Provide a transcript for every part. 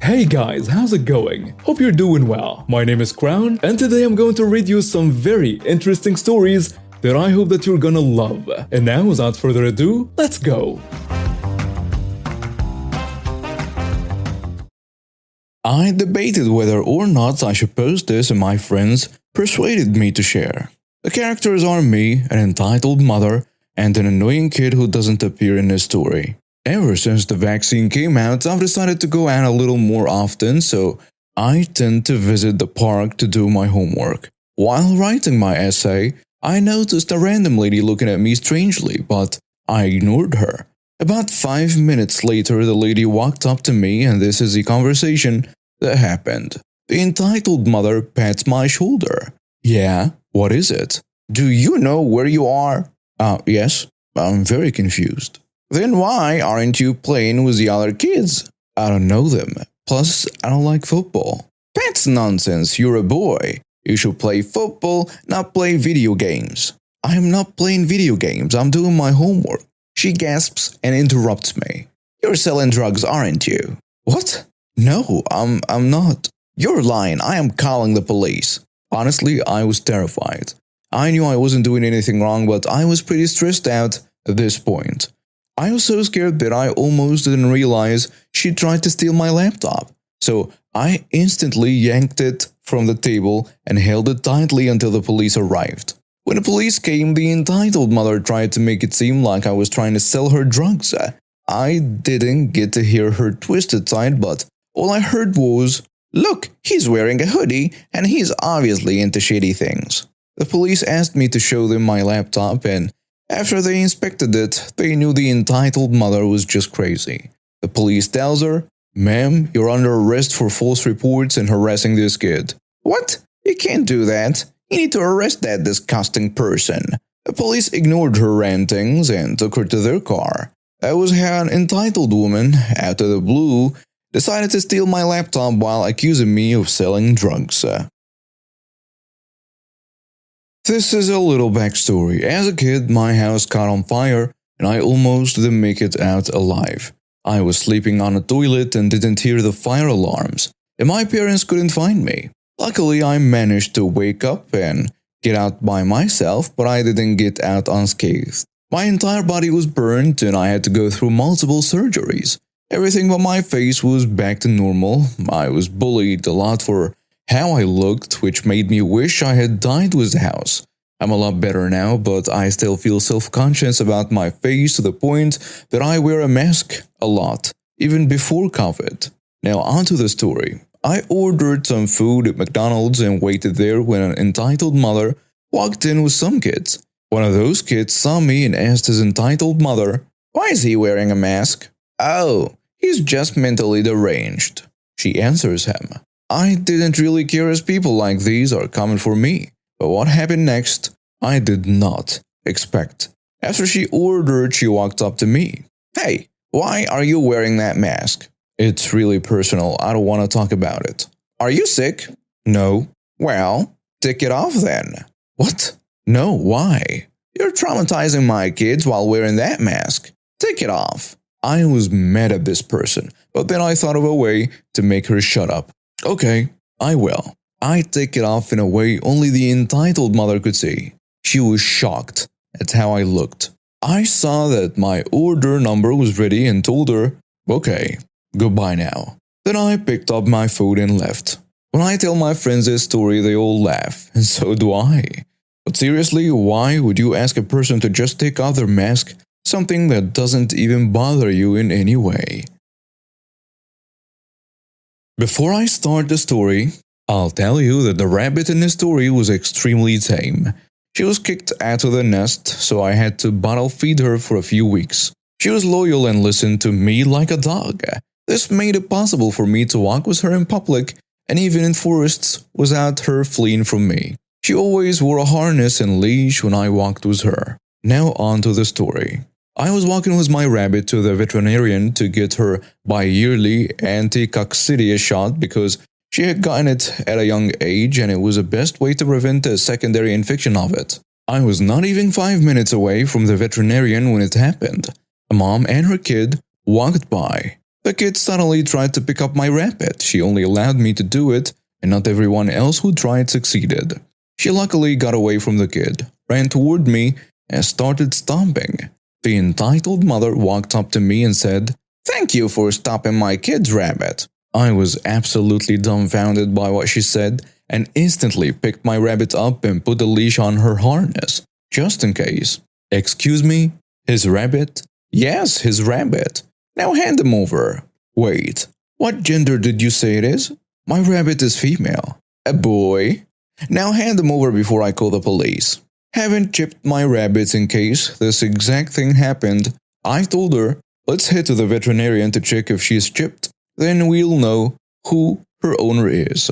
Hey guys, how's it going? Hope you're doing well. My name is Crown, and today I'm going to read you some very interesting stories that I hope that you're gonna love. And now, without further ado, let's go! I debated whether or not I should post this, and my friends persuaded me to share. The characters are me, an entitled mother, and an annoying kid who doesn't appear in this story. Ever since the vaccine came out, I've decided to go out a little more often, so I tend to visit the park to do my homework. While writing my essay, I noticed a random lady looking at me strangely, but I ignored her. About 5 minutes later, the lady walked up to me, and this is the conversation that happened. The entitled mother pats my shoulder. Yeah, what is it? Do you know where you are? Yes, I'm very confused. Then why aren't you playing with the other kids? I don't know them. Plus, I don't like football. That's nonsense, you're a boy. You should play football, not play video games. I'm not playing video games, I'm doing my homework. She gasps and interrupts me. You're selling drugs, aren't you? What? No, I'm not. You're lying, I am calling the police. Honestly, I was terrified. I knew I wasn't doing anything wrong, but I was pretty stressed out at this point. I was so scared that I almost didn't realize she tried to steal my laptop. So I instantly yanked it from the table and held it tightly until the police arrived. When the police came, the entitled mother tried to make it seem like I was trying to sell her drugs. I didn't get to hear her twisted side, but all I heard was, "Look, he's wearing a hoodie and he's obviously into shitty things." The police asked me to show them my laptop, and after they inspected it, they knew the entitled mother was just crazy. The police tells her, "Ma'am, you're under arrest for false reports and harassing this kid." What? You can't do that. You need to arrest that disgusting person. The police ignored her rantings and took her to their car. That was how an entitled woman, out of the blue, decided to steal my laptop while accusing me of selling drugs. This is a little backstory. As a kid, my house caught on fire and I almost didn't make it out alive. I was sleeping on a toilet and didn't hear the fire alarms, and my parents couldn't find me. Luckily, I managed to wake up and get out by myself, but I didn't get out unscathed. My entire body was burnt and I had to go through multiple surgeries. Everything but my face was back to normal. I was bullied a lot for how I looked, which made me wish I had died with the house. I'm a lot better now, but I still feel self-conscious about my face to the point that I wear a mask a lot, even before COVID. Now onto the story. I ordered some food at McDonald's and waited there when an entitled mother walked in with some kids. One of those kids saw me and asked his entitled mother, "Why is he wearing a mask?" "Oh, he's just mentally deranged," she answers him. I didn't really care as people like these are common for me, but what happened next, I did not expect. After she ordered, she walked up to me. "Hey, why are you wearing that mask?" "It's really personal, I don't want to talk about it." "Are you sick?" "No." "Well, take it off then." "What? No, why?" "You're traumatizing my kids while wearing that mask. Take it off." I was mad at this person, but then I thought of a way to make her shut up. Okay, I will. I take it off in a way only the entitled mother could see. She was shocked at how I looked. I saw that my order number was ready and told her, "Okay, goodbye now." Then I picked up my food and left. When I tell my friends this story, they all laugh, and so do I. But seriously, why would you ask a person to just take off their mask, something that doesn't even bother you in any way? Before I start the story, I'll tell you that the rabbit in this story was extremely tame. She was kicked out of the nest, so I had to bottle feed her for a few weeks. She was loyal and listened to me like a dog. This made it possible for me to walk with her in public and even in forests without her fleeing from me. She always wore a harness and leash when I walked with her. Now on to the story. I was walking with my rabbit to the veterinarian to get her bi-yearly anti-coccidia shot because she had gotten it at a young age and it was the best way to prevent a secondary infection of it. I was not even 5 minutes away from the veterinarian when it happened. A mom and her kid walked by. The kid suddenly tried to pick up my rabbit. She only allowed me to do it, and not everyone else who tried succeeded. She luckily got away from the kid, ran toward me, and started stomping. The entitled mother walked up to me and said, "Thank you for stopping my kid's rabbit." I was absolutely dumbfounded by what she said and instantly picked my rabbit up and put a leash on her harness, just in case. "Excuse me? His rabbit?" "Yes, his rabbit." "Now hand him over." "Wait, what gender did you say it is?" "My rabbit is female." "A boy?" "Now hand him over before I call the police." Having chipped my rabbits in case this exact thing happened, I told her, "Let's head to the veterinarian to check if she's chipped. Then we'll know who her owner is."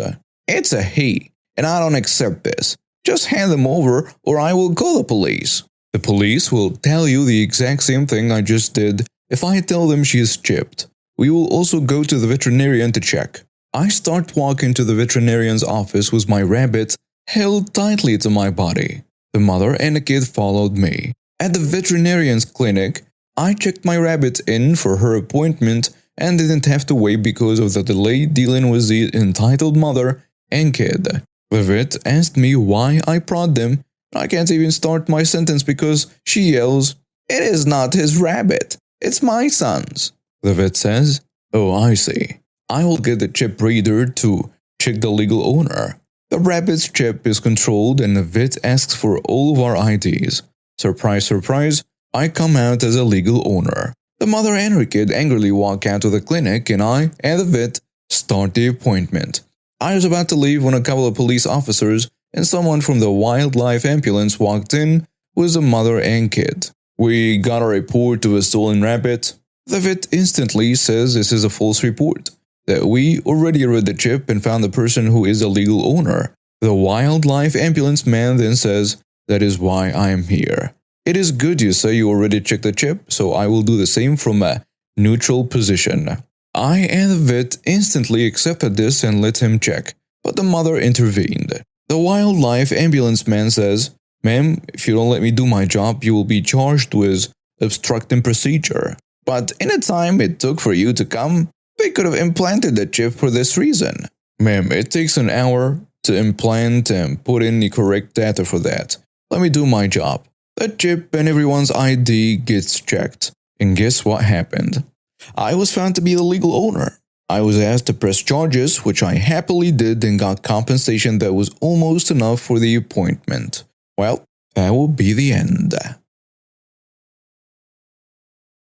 "It's a he, and I don't accept this. Just hand them over or I will call the police." "The police will tell you the exact same thing I just did if I tell them she is chipped. We will also go to the veterinarian to check." I start walking to the veterinarian's office with my rabbit held tightly to my body. The mother and the kid followed me. At the veterinarian's clinic, I checked my rabbit in for her appointment and didn't have to wait because of the delay dealing with the entitled mother and kid. The vet asked me why I prod them. I can't even start my sentence because she yells, "It is not his rabbit, it's my son's." The vet says, "Oh, I see. I will get the chip reader to check the legal owner." The rabbit's chip is controlled and the vet asks for all of our IDs. Surprise, surprise, I come out as a legal owner. The mother and her kid angrily walk out of the clinic and I and the vet start the appointment. I was about to leave when a couple of police officers and someone from the wildlife ambulance walked in with the mother and kid. "We got a report of a stolen rabbit." The vet instantly says this is a false report, that we already read the chip and found the person who is the legal owner. The wildlife ambulance man then says, "That is why I am here. It is good you say you already checked the chip, so I will do the same from a neutral position." I and the vet instantly accepted this and let him check, but the mother intervened. The wildlife ambulance man says, "Ma'am, if you don't let me do my job, you will be charged with obstructing procedure. But in the time it took for you to come, they could have implanted the chip for this reason." "Ma'am, it takes an hour to implant and put in the correct data for that. Let me do my job." The chip and everyone's ID gets checked. And guess what happened? I was found to be the legal owner. I was asked to press charges, which I happily did and got compensation that was almost enough for the appointment. Well, that will be the end.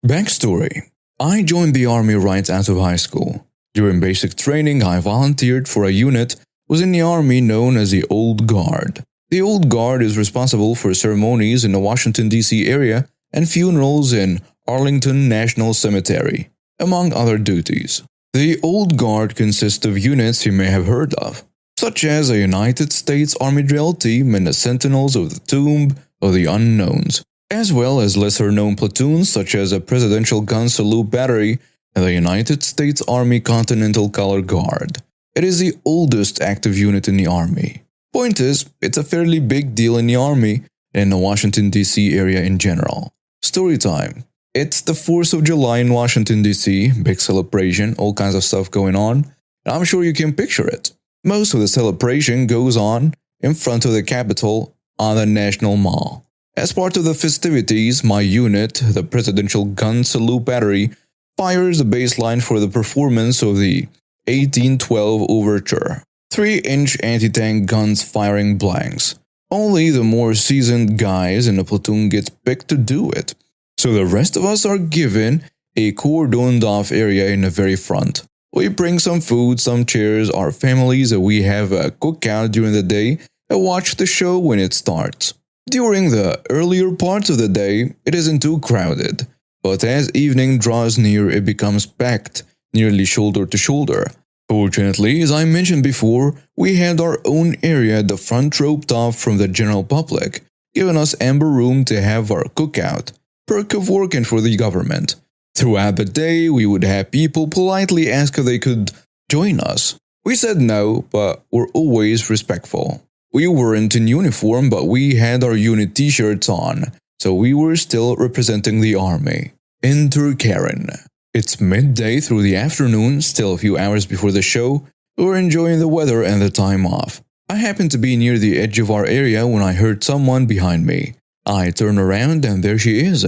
Backstory. I joined the army right out of high school. During basic training, I volunteered for a unit within the army known as the Old Guard. The Old Guard is responsible for ceremonies in the Washington, D.C. area and funerals in Arlington National Cemetery, among other duties. The Old Guard consists of units you may have heard of, such as a United States Army drill team and the Sentinels of the Tomb of the Unknowns, as well as lesser-known platoons such as a Presidential Gun Salute Battery and the United States Army Continental Color Guard. It is the oldest active unit in the Army. Point is, it's a fairly big deal in the Army and in the Washington, D.C. area in general. Story time. It's the 4th of July in Washington, D.C., big celebration, all kinds of stuff going on, and I'm sure you can picture it. Most of the celebration goes on in front of the Capitol on the National Mall. As part of the festivities, my unit, the Presidential Gun Salute Battery, fires the baseline for the performance of the 1812 Overture. 3-inch anti-tank guns firing blanks. Only the more seasoned guys in the platoon get picked to do it. So the rest of us are given a cordoned off area in the very front. We bring some food, some chairs, our families, and we have a cookout during the day and watch the show when it starts. During the earlier parts of the day, it isn't too crowded, but as evening draws near, it becomes packed, nearly shoulder to shoulder. Fortunately, as I mentioned before, we had our own area at the front roped off from the general public, giving us ample room to have our cookout, perk of working for the government. Throughout the day, we would have people politely ask if they could join us. We said no, but were always respectful. We weren't in uniform, but we had our unit t-shirts on, so we were still representing the army. Enter Karen. It's midday through the afternoon, still a few hours before the show. We're enjoying the weather and the time off. I happened to be near the edge of our area when I heard someone behind me. I turn around and there she is,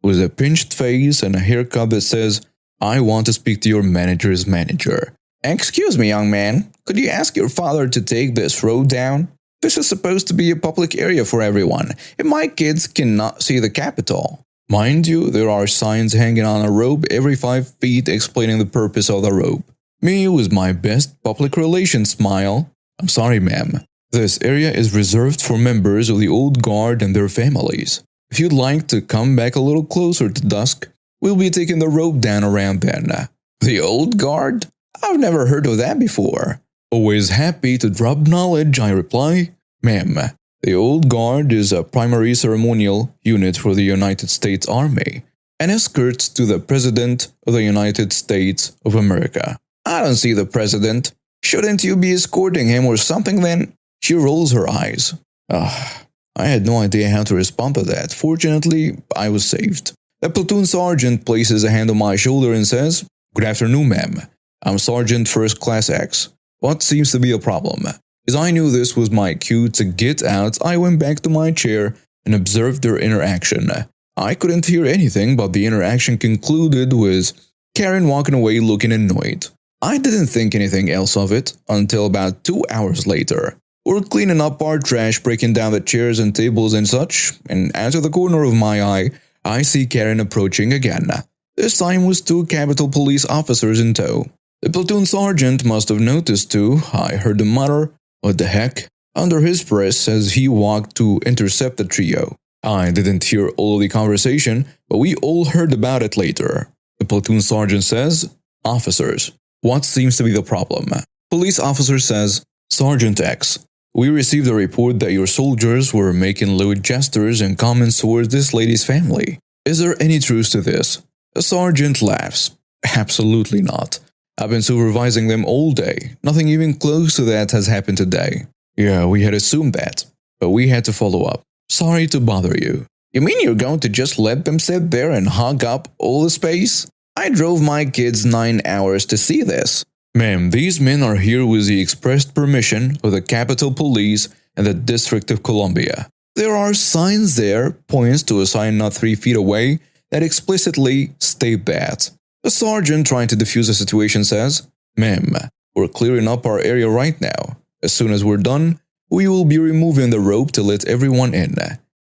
with a pinched face and a haircut that says, "I want to speak to your manager's manager." "Excuse me, young man, could you ask your father to take this road down? This is supposed to be a public area for everyone, and my kids cannot see the Capitol." Mind you, there are signs hanging on a rope every 5 feet explaining the purpose of the rope. Me with my best public relations smile. "I'm sorry, ma'am. This area is reserved for members of the old guard and their families. If you'd like to come back a little closer to dusk, we'll be taking the rope down around then." "The old guard? I've never heard of that before." "Always happy to drop knowledge," I reply. "Ma'am, the old guard is a primary ceremonial unit for the United States Army, and escorts to the President of the United States of America." "I don't see the President. Shouldn't you be escorting him or something then?" She rolls her eyes. I had no idea how to respond to that. Fortunately, I was saved. The platoon sergeant places a hand on my shoulder and says, "Good afternoon, ma'am. I'm Sergeant First Class X. What seems to be a problem?" As I knew this was my cue to get out, I went back to my chair and observed their interaction. I couldn't hear anything, but the interaction concluded with Karen walking away looking annoyed. I didn't think anything else of it until about 2 hours later. We're cleaning up our trash, breaking down the chairs and tables and such, and out of the corner of my eye, I see Karen approaching again. This time with 2 Capitol Police officers in tow. The platoon sergeant must have noticed too. I heard him mutter, "What the heck?" under his breath as he walked to intercept the trio. I didn't hear all of the conversation, but we all heard about it later. The platoon sergeant says, "Officers, what seems to be the problem?" Police officer says, "Sergeant X, we received a report that your soldiers were making lewd gestures and comments towards this lady's family. Is there any truth to this?" The sergeant laughs. "Absolutely not. I've been supervising them all day. Nothing even close to that has happened today." "Yeah, we had assumed that, but we had to follow up. Sorry to bother you." "You mean you're going to just let them sit there and hog up all the space? I drove my kids 9 hours to see this." "Ma'am, these men are here with the expressed permission of the Capitol Police and the District of Columbia. There are signs there, points to a sign not 3 feet away, that explicitly state that." The sergeant, trying to defuse the situation, says, "Ma'am, we're clearing up our area right now. As soon as we're done, we will be removing the rope to let everyone in.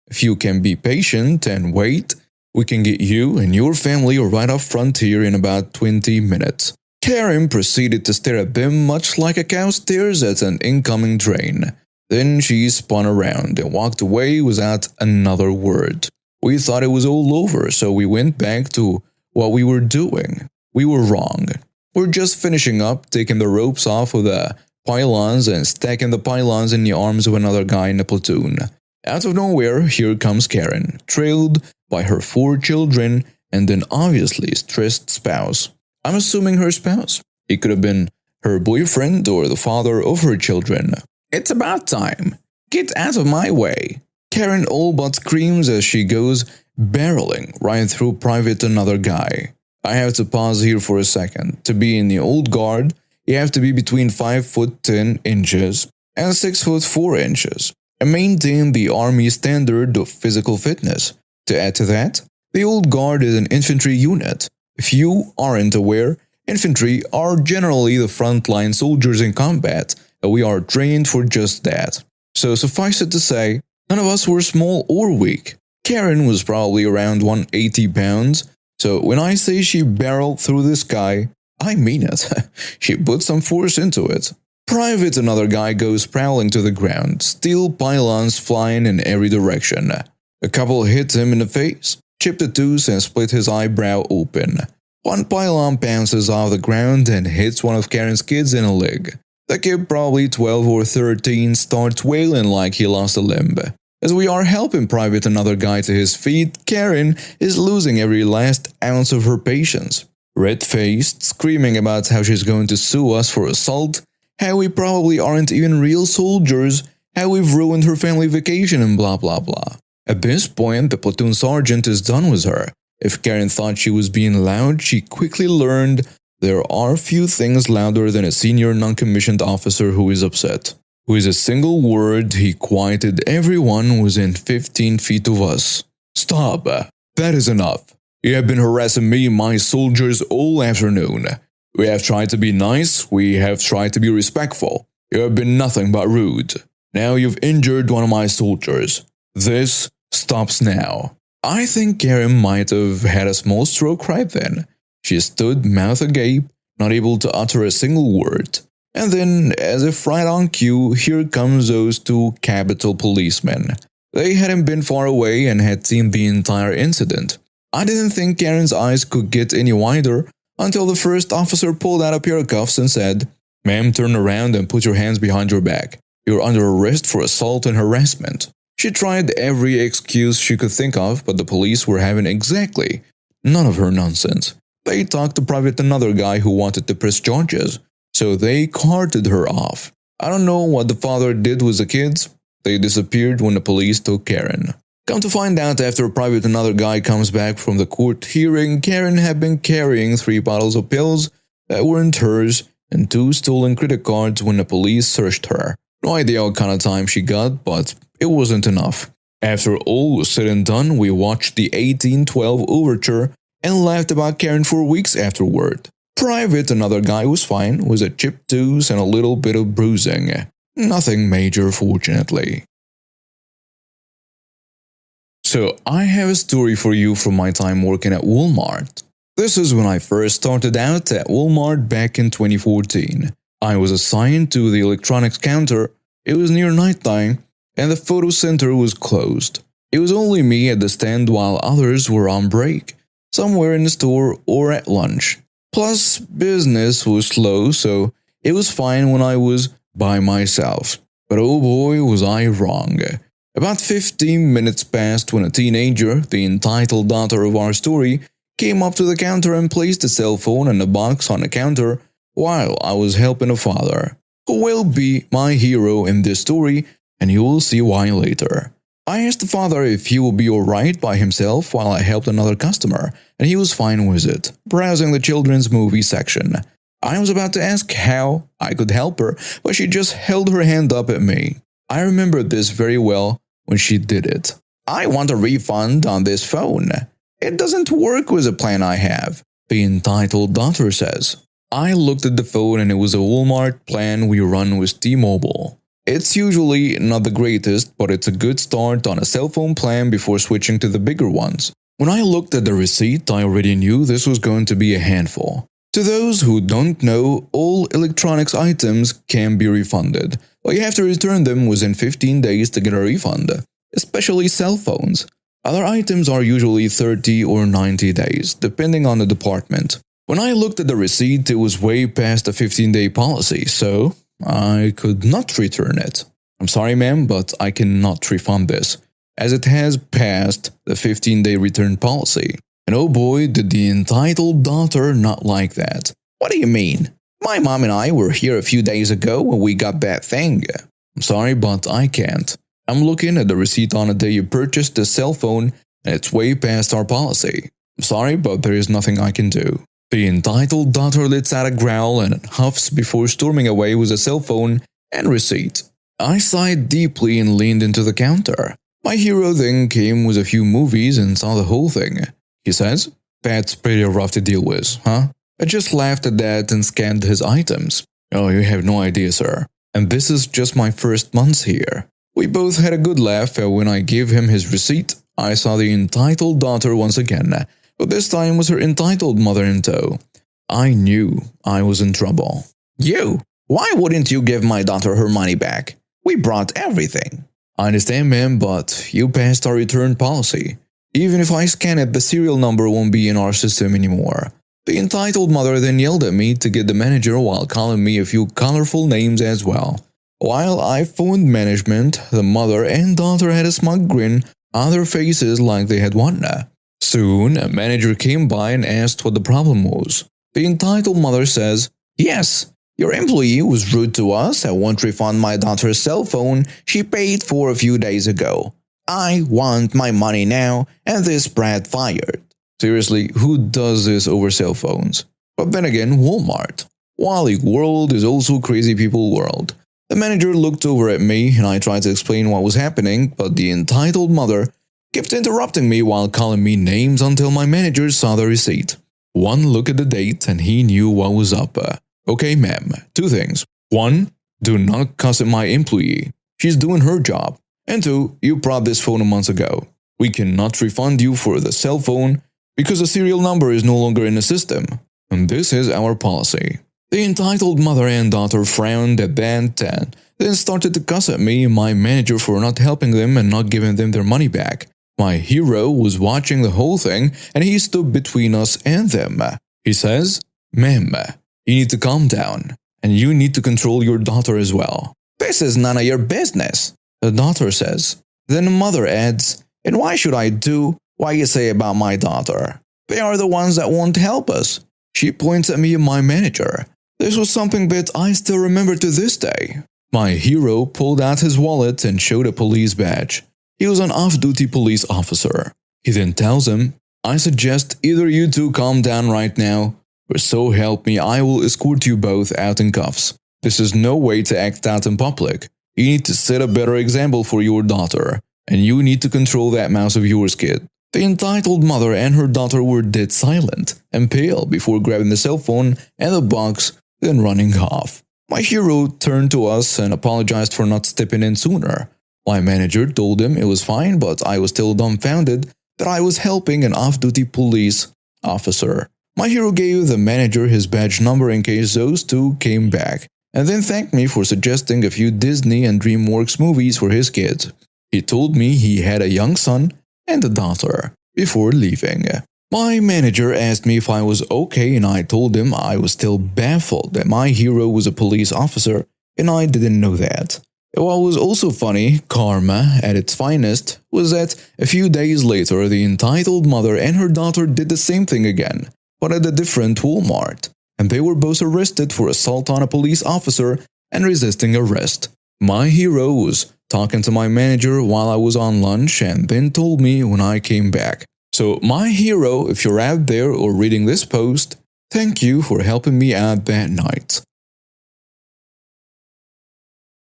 If you can be patient and wait, we can get you and your family right up front here in about 20 minutes. Karen proceeded to stare at them much like a cow stares at an incoming train. Then she spun around and walked away without another word. We thought it was all over, so we went back to what we were doing. We were wrong. We're just finishing up, taking the ropes off of the pylons and stacking the pylons in the arms of another guy in the platoon. Out of nowhere, here comes Karen, trailed by her 4 children and an obviously stressed spouse. I'm assuming her spouse. It could have been her boyfriend or the father of her children. "It's about time. Get out of my way." Karen all but screams as she goes barreling right through Private Another Guy. I have to pause here for a second. To be in the old guard, you have to be between 5'10" and 6'4" and maintain the Army standard of physical fitness. To add to that, the old guard is an infantry unit. If you aren't aware, infantry are generally the frontline soldiers in combat, and we are trained for just that. So suffice it to say, none of us were small or weak. Karen was probably around 180 pounds, so when I say she barreled through this guy, I mean it. She put some force into it. Private Another Guy goes prowling to the ground, steel pylons flying in every direction. A couple hit him in the face, chipped a tooth and split his eyebrow open. One pylon bounces off the ground and hits one of Karen's kids in the leg. The kid, probably 12 or 13, starts wailing like he lost a limb. As we are helping Private Another Guy to his feet, Karen is losing every last ounce of her patience. Red-faced, screaming about how she's going to sue us for assault, how we probably aren't even real soldiers, how we've ruined her family vacation and blah blah blah. At this point, the platoon sergeant is done with her, If Karen thought she was being loud, she quickly learned there are few things louder than a senior non-commissioned officer who is upset. With a single word, he quieted everyone within 15 feet of us. "Stop! That is enough. You have been harassing me and my soldiers all afternoon. We have tried to be nice, we have tried to be respectful. You have been nothing but rude. Now you've injured one of my soldiers. This stops now." I think Karen might have had a small stroke right then. She stood mouth agape, not able to utter a single word. And then, as if right on cue, here comes those two Capitol policemen. They hadn't been far away and had seen the entire incident. I didn't think Karen's eyes could get any wider until the first officer pulled out a pair of cuffs and said, "Ma'am, turn around and put your hands behind your back. You're under arrest for assault and harassment." She tried every excuse she could think of, but the police were having exactly none of her nonsense. They talked to Private another guy who wanted to press charges, so they carted her off. I don't know what the father did with the kids. They disappeared when the police took Karen. Come to find out, after Private another guy comes back from the court hearing, Karen had been carrying 3 bottles of pills that weren't hers and 2 stolen credit cards when the police searched her. No idea what kind of time she got, but it wasn't enough. After all was said and done, we watched the 1812 overture and laughed about Karen for weeks afterward. Private another guy was fine, with a chipped tooth and a little bit of bruising. Nothing major, fortunately. So, I have a story for you from my time working at Walmart. This is when I first started out at Walmart back in 2014. I was assigned to the electronics counter. It was near nighttime, and the photo center was closed. It was only me at the stand while others were on break, somewhere in the store or at lunch. Plus, business was slow, so it was fine when I was by myself. But oh boy, was I wrong. About 15 minutes passed when a teenager, the entitled daughter of our story, came up to the counter and placed a cell phone and a box on the counter while I was helping a father, who will be my hero in this story, and you will see why later. I asked the father if he would be alright by himself while I helped another customer, and he was fine with it, browsing the children's movie section. I was about to ask how I could help her, but she just held her hand up at me. I remember this very well when she did it. "I want a refund on this phone. It doesn't work with the plan I have," the entitled daughter says. I looked at the phone and it was a Walmart plan we run with T-Mobile. It's usually not the greatest, but it's a good start on a cell phone plan before switching to the bigger ones. When I looked at the receipt, I already knew this was going to be a handful. To those who don't know, all electronics items can be refunded, but you have to return them within 15 days to get a refund, especially cell phones. Other items are usually 30 or 90 days, depending on the department. When I looked at the receipt, it was way past the 15-day policy, so I could not return it. "I'm sorry, ma'am, but I cannot refund this, as it has passed the 15-day return policy." And oh boy, did the entitled daughter not like that. "What do you mean? My mom and I were here a few days ago when we got that thing." "I'm sorry, but I can't. I'm looking at the receipt on the day you purchased the cell phone, and it's way past our policy. I'm sorry, but there is nothing I can do." The entitled daughter lets out a growl and huffs before storming away with a cell phone and receipt. I sighed deeply and leaned into the counter. My hero then came with a few movies and saw the whole thing. He says, "That's pretty rough to deal with, huh?" I just laughed at that and scanned his items. "Oh, you have no idea, sir. And this is just my first month here." We both had a good laugh, and when I gave him his receipt, I saw the entitled daughter once again, but this time with her entitled mother in tow. I knew I was in trouble. "You! Why wouldn't you give my daughter her money back? We brought everything." "I understand, ma'am, but you passed our return policy. Even if I scan it, the serial number won't be in our system anymore." The entitled mother then yelled at me to get the manager while calling me a few colorful names as well. While I phoned management, the mother and daughter had a smug grin on their faces like they had won. Soon, a manager came by and asked what the problem was. The entitled mother says, "Yes, your employee was rude to us and won't refund my daughter's cell phone she paid for a few days ago. I want my money now and this brat fired." Seriously, who does this over cell phones? But then again, Walmart. Wally World is also crazy people world. The manager looked over at me and I tried to explain what was happening, but the entitled mother kept interrupting me while calling me names until my manager saw the receipt. One look at the date and he knew what was up. Okay, ma'am, two things. One, do not cuss at my employee. She's doing her job. And two, you brought this phone a month ago. We cannot refund you for the cell phone because the serial number is no longer in the system. And this is our policy. The entitled mother and daughter frowned at that and then started to cuss at me and my manager for not helping them and not giving them their money back. My hero was watching the whole thing and he stood between us and them. He says, "Ma'am, you need to calm down and you need to control your daughter as well." "This is none of your business," the daughter says. Then the mother adds, "And why should I do what you say about my daughter? They are the ones that won't help us." She points at me and my manager. This was something that I still remember to this day. My hero pulled out his wallet and showed a police badge. He was an off-duty police officer. He then tells him, "I suggest either you two calm down right now, or so help me I will escort you both out in cuffs. This is no way to act out in public. You need to set a better example for your daughter, and you need to control that mouse of yours, kid." The entitled mother and her daughter were dead silent and pale before grabbing the cell phone and the box, then running off. My hero turned to us and apologized for not stepping in sooner. My manager told him it was fine, but I was still dumbfounded that I was helping an off-duty police officer. My hero gave the manager his badge number in case those two came back, and then thanked me for suggesting a few Disney and DreamWorks movies for his kids. He told me he had a young son and a daughter before leaving. My manager asked me if I was okay and I told him I was still baffled that my hero was a police officer and I didn't know that. What was also funny, karma at its finest, was that a few days later the entitled mother and her daughter did the same thing again, but at a different Walmart, and they were both arrested for assault on a police officer and resisting arrest. My hero was talking to my manager while I was on lunch and then told me when I came back. So my hero, if you're out there or reading this post, thank you for helping me out that night.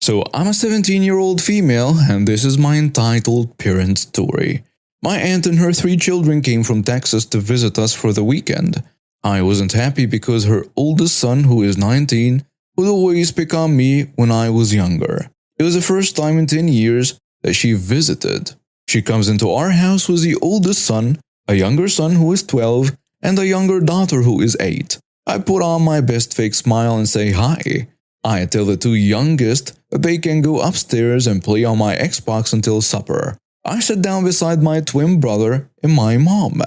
So I'm a 17-year-old female and this is my entitled parent story. My aunt and her 3 children came from Texas to visit us for the weekend. I wasn't happy because her oldest son, who is 19, would always pick on me when I was younger. It was the first time in 10 years that she visited. She comes into our house with the oldest son, a younger son who is 12, and a younger daughter who is 8. I put on my best fake smile and say hi. I tell the 2 youngest that they can go upstairs and play on my Xbox until supper. I sit down beside my twin brother and my mom.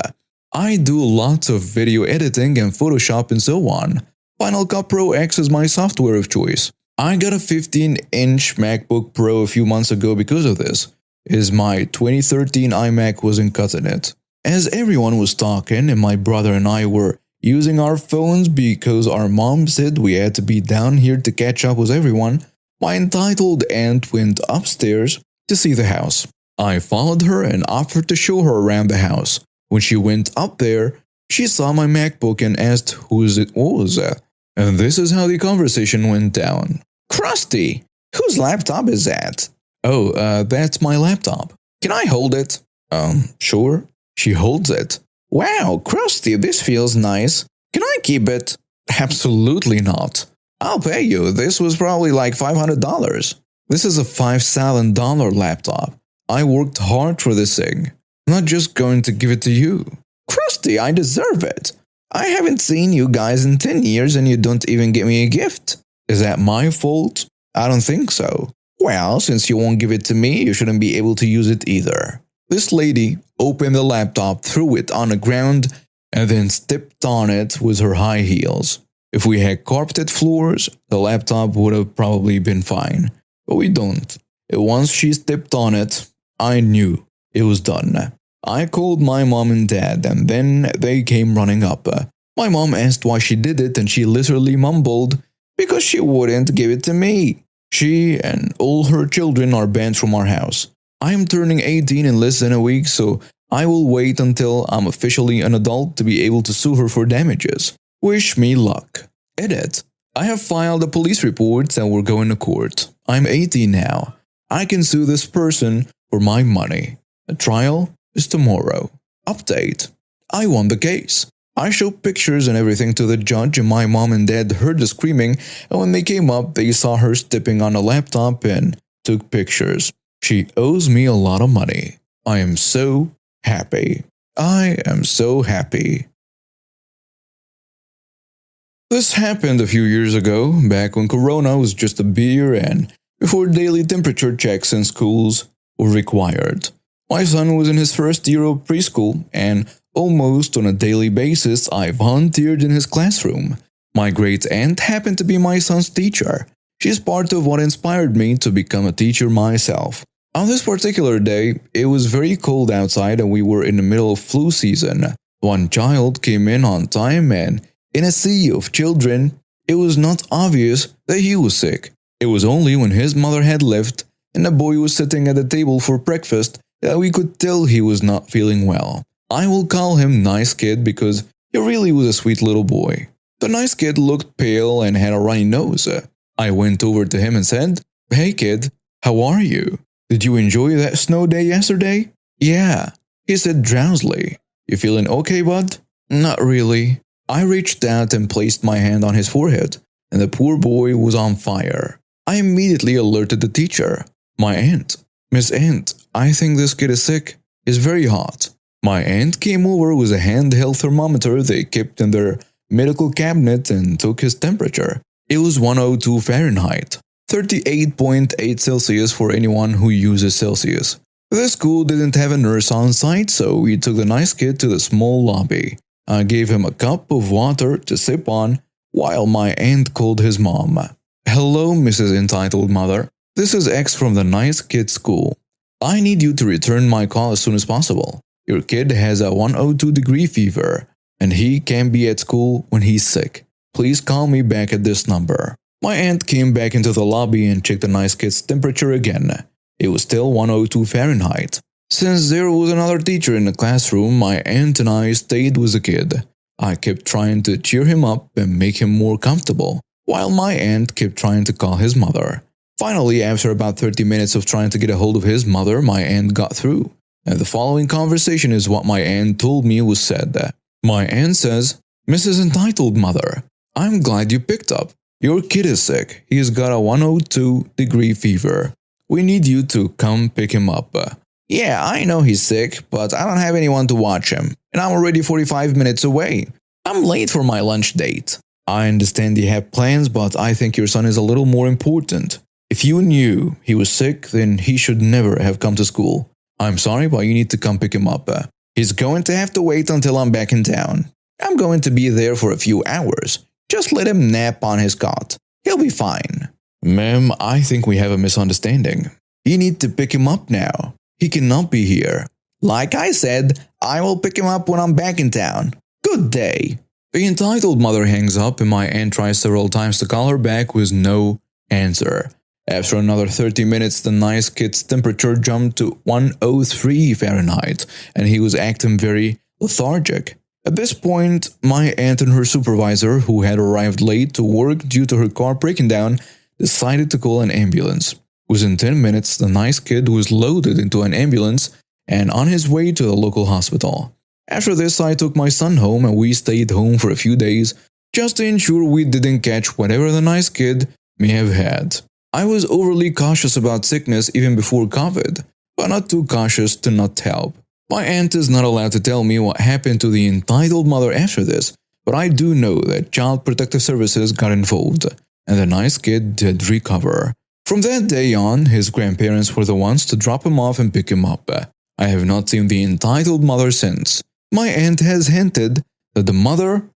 I do lots of video editing and Photoshop and so on. Final Cut Pro X is my software of choice. I got a 15-inch MacBook Pro a few months ago because of this, as my 2013 iMac wasn't cutting it. As everyone was talking and my brother and I were using our phones because our mom said we had to be down here to catch up with everyone, my entitled aunt went upstairs to see the house. I followed her and offered to show her around the house. When she went up there, she saw my MacBook and asked whose it was. And this is how the conversation went down. "Krusty, whose laptop is that?" "Oh, that's my laptop." "Can I hold it?" Sure." She holds it. "Wow, Krusty, this feels nice. Can I keep it?" "Absolutely not." "I'll pay you. This was probably like $500. This is a $5,000 laptop. I worked hard for this thing. I'm not just going to give it to you." "Krusty, I deserve it. I haven't seen you guys in 10 years and you don't even get me a gift." "Is that my fault?" "I don't think so." "Well, since you won't give it to me, you shouldn't be able to use it either." This lady opened the laptop, threw it on the ground, and then stepped on it with her high heels. If we had carpeted floors, the laptop would have probably been fine, but we don't. And once she stepped on it, I knew it was done. I called my mom and dad, and then they came running up. My mom asked why she did it, and she literally mumbled, "Because she wouldn't give it to me." She and all her children are banned from our house. I am turning 18 in less than a week, so I will wait until I'm officially an adult to be able to sue her for damages. Wish me luck. Edit. I have filed a police report and we're going to court. I'm 18 now. I can sue this person for my money. A trial is tomorrow. Update. I won the case. I showed pictures and everything to the judge and my mom and dad heard the screaming, and when they came up they saw her stepping on a laptop and took pictures. She owes me a lot of money. I am so happy. I am so happy. This happened a few years ago, back when Corona was just a beer and before daily temperature checks in schools were required. My son was in his first year of preschool, and almost on a daily basis I volunteered in his classroom. My great aunt happened to be my son's teacher. She's part of what inspired me to become a teacher myself. On this particular day, it was very cold outside and we were in the middle of flu season. One child came in on time and, in a sea of children, it was not obvious that he was sick. It was only when his mother had left and the boy was sitting at the table for breakfast that we could tell he was not feeling well. I will call him Nice Kid because he really was a sweet little boy. The nice kid looked pale and had a runny nose. I went over to him and said, "Hey kid, how are you? Did you enjoy that snow day yesterday?" "Yeah," he said drowsily. "You feeling okay, bud?" "Not really." I reached out and placed my hand on his forehead, and the poor boy was on fire. I immediately alerted the teacher. "My aunt, Miss Aunt, I think this kid is sick. He's very hot." My aunt came over with a handheld thermometer they kept in their medical cabinet and took his temperature. It was 102 Fahrenheit, 38.8 Celsius for anyone who uses Celsius. The school didn't have a nurse on site, so we took the nice kid to the small lobby. I gave him a cup of water to sip on while my aunt called his mom. "Hello, Mrs. Entitled Mother. This is X from the Nice Kid School. I need you to return my call as soon as possible. Your kid has a 102-degree fever, and he can't be at school when he's sick. Please call me back at this number." My aunt came back into the lobby and checked the nice kid's temperature again. It was still 102 Fahrenheit. Since there was another teacher in the classroom, my aunt and I stayed with the kid. I kept trying to cheer him up and make him more comfortable, while my aunt kept trying to call his mother. Finally, after about 30 minutes of trying to get a hold of his mother, my aunt got through. And the following conversation is what my aunt told me was said. My aunt says, "Mrs. Entitled Mother, I'm glad you picked up. Your kid is sick. He's got a 102-degree fever. We need you to come pick him up." "Yeah, I know he's sick, but I don't have anyone to watch him, and I'm already 45 minutes away. I'm late for my lunch date." "I understand you have plans, but I think your son is a little more important. If you knew he was sick, then he should never have come to school. I'm sorry, but you need to come pick him up. He's going to have to wait until I'm back in town. I'm going to be there for a few hours. Just let him nap on his cot. He'll be fine." "Ma'am, I think we have a misunderstanding. You need to pick him up now. He cannot be here." "Like I said, I will pick him up when I'm back in town. Good day." The entitled mother hangs up and my aunt tries several times to call her back with no answer. After another 30 minutes, the nice kid's temperature jumped to 103 Fahrenheit and he was acting very lethargic. At this point, my aunt and her supervisor, who had arrived late to work due to her car breaking down, decided to call an ambulance. Within 10 minutes, the nice kid was loaded into an ambulance and on his way to the local hospital. After this, I took my son home and we stayed home for a few days just to ensure we didn't catch whatever the nice kid may have had. I was overly cautious about sickness even before COVID, but not too cautious to not help. My aunt is not allowed to tell me what happened to the entitled mother after this, but I do know that Child Protective Services got involved, and the nice kid did recover. From that day on, his grandparents were the ones to drop him off and pick him up. I have not seen the entitled mother since. My aunt has hinted that the mother